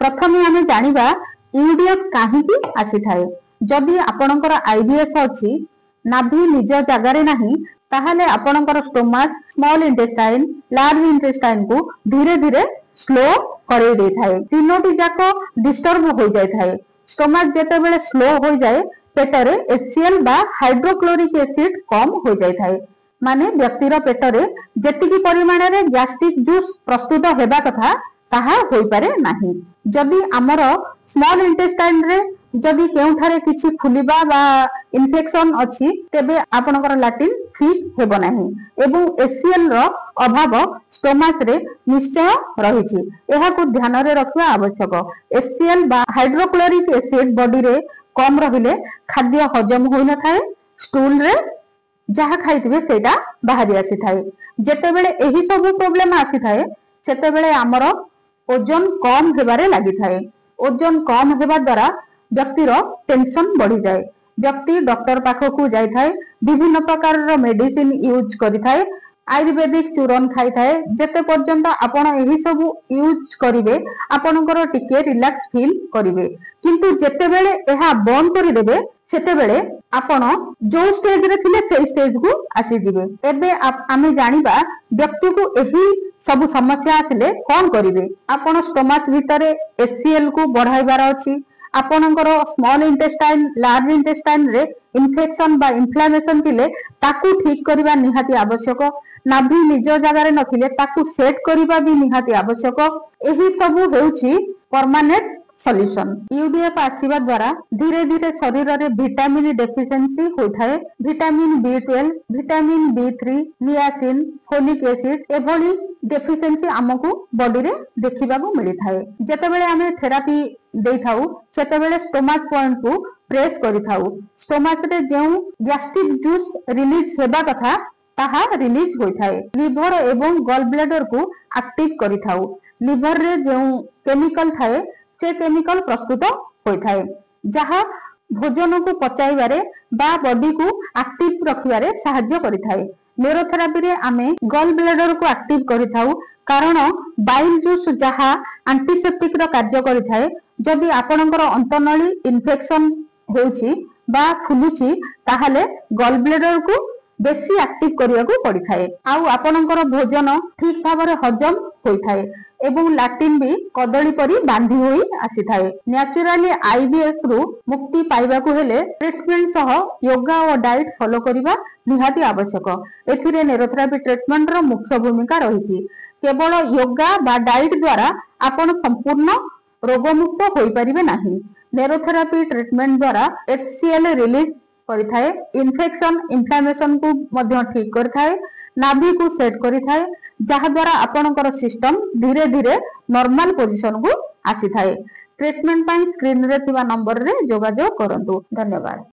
प्रथमे आमे जानिबा यूडीएफ काहींकी आसीथाए। जदि आपणकर आईबीएस अछि नाभि निज जगार नाही ताहले आपणकर stomach small intestine large intestine को धीरे धीरे स्लो करे दे थाए। तीनोटी जाको डिस्टर्ब हो जाय थाए। स्टोमक जेते बेले स्लो हो जाए पेटरे एचसीएल बा हाइड्रोक्लोरिक एसिड कम हो जाय थाए। माने व्यक्तिर पेटरे जेतिकी परिमाण रे गैस्ट्रिक जूस प्रस्तुत हेबा कथा ताहा होई पारे नाही। जदि आमर स्मॉल इंटेस्टाइन रे जदि केउठारे किछि फुलिबा बा इन्फेक्शन अछि तेबे आपनकर लैट्रिन ठीक हेबो नाही एवं एचसीएल रो अभाव स्टोमक रे निश्चय रहिछि। एहा को ध्यान रे रखिबा आवश्यक। एचसीएल बा हाइड्रोक्लोरिक एसिड बॉडी रे कम रहिले खाद्य हजम होई न थाए। स्टूल रे जहा खाइथिबे सेटा बाहरी आसी थाए। जेते बेले एही सब प्रॉब्लम आसी थाए सेते बेले हमर ओजन कम हेबारे लागि थाए। ओजन कम हेबा द्वारा व्यक्तिर टेंशन बढ़ी जाए। व्यक्ति डॉक्टर पाखकू जाय थाए विभिन्न प्रकार रो मेडिसिन यूज करि थाए आयुर्वेदिक चूरन खाई थाए। जेते पर्यंत आपण एही सब यूज करिवे आपणकर टिके रिलैक्स फील करिवे किंतु जेते बेले एहा बंद करि देबे सेते बेले आपण जो स्टेज रे थिले सेही स्टेज को आसी दिबे। एबे आमे जानिबा व्यक्ति को एही सब समस्या आथिले कोन करिवे। आपण स्टोमक भितरे एचसीएल को बढ़ाइबार अछि। आपणकर स्मॉल इंटेस्टाइन लार्ज इंटेस्टाइन रे इन्फेक्शन बा इन्फ्लेमेशन थिले ताकू ठीक करिबा निहाती आवश्यक। नाभि निज जगार नथिले ताकू सेट करिबा भी निहाती आवश्यक। एही सब हेउछि परमानेंट सॉल्यूशन। यूडीएफ आसीबा द्वारा धीरे धीरे शरीर रे विटामिन डेफिशिएंसी होइथाए। विटामिन बी12 विटामिन बी3 नियासिन फोलिक एसिड एभली डेफिशिएंसी हमकु बॉडी रे देखिबा को मिली थाए। जेते बेले हमें थेरापी देई थाउ सेते बेले स्टोमक पॉइंट को प्रेस करि थाउ। स्टोमक रे जेउ गैस्ट्रिक जूस रिलीज हेबा कथा ताहा रिलीज होई थाए। लिवर एवं गॉल ब्लैडर को एक्टिव करि थाउ। लिवर रे जेउ केमिकल थाए से केमिकल प्रस्तुत होई थाए जहा भोजन को पचाइबारे बा बॉडी को एक्टिव रखिबारे सहायता करि थाए। न्यूरोथेरापी रे आमे गॉल ब्लैडर को एक्टिव करि थाउ कारण बाइल जूस जहा एंटीसेप्टिक रो कार्य करि थाए। जदि आपणकर अंतनली इन्फेक्शन होउछि बा फुलुछि ताहाले गॉल ब्लैडर को बेसी एक्टिव करिया को पड़ी थाए। आउ आपणकर भोजन ठीक भाबरे हजम होई थाए एवं लैट्रिन भी कदली परी बांधी होई आसी थाए। नेचुरली आईबीएस रु मुक्ति पाइबा को हेले ट्रीटमेंट सह योगा और डाइट फॉलो करिबा निहाती आवश्यक। एथिरे न्यूरोथेरापी ट्रीटमेंट रो मुख्य भूमिका रहिछि। केवल योगा बा डाइट द्वारा आपण संपूर्ण रोग मुक्त होई परिबे नाही। न्यूरोथेरापी ट्रीटमेंट द्वारा एचसीएल रिलीज करिथाए। इन्फेक्शन इन्फ्लेमेशन को मध्य ठीक करिथाए। नाभि को सेट करिथाए जहा द्वारा आपणकर सिस्टम धीरे धीरे नॉर्मल पोजीशन को आसी थाए। ट्रीटमेंट पाई स्क्रीन रे थिबा नंबर रे जोगाजोग करंतु। धन्यवाद।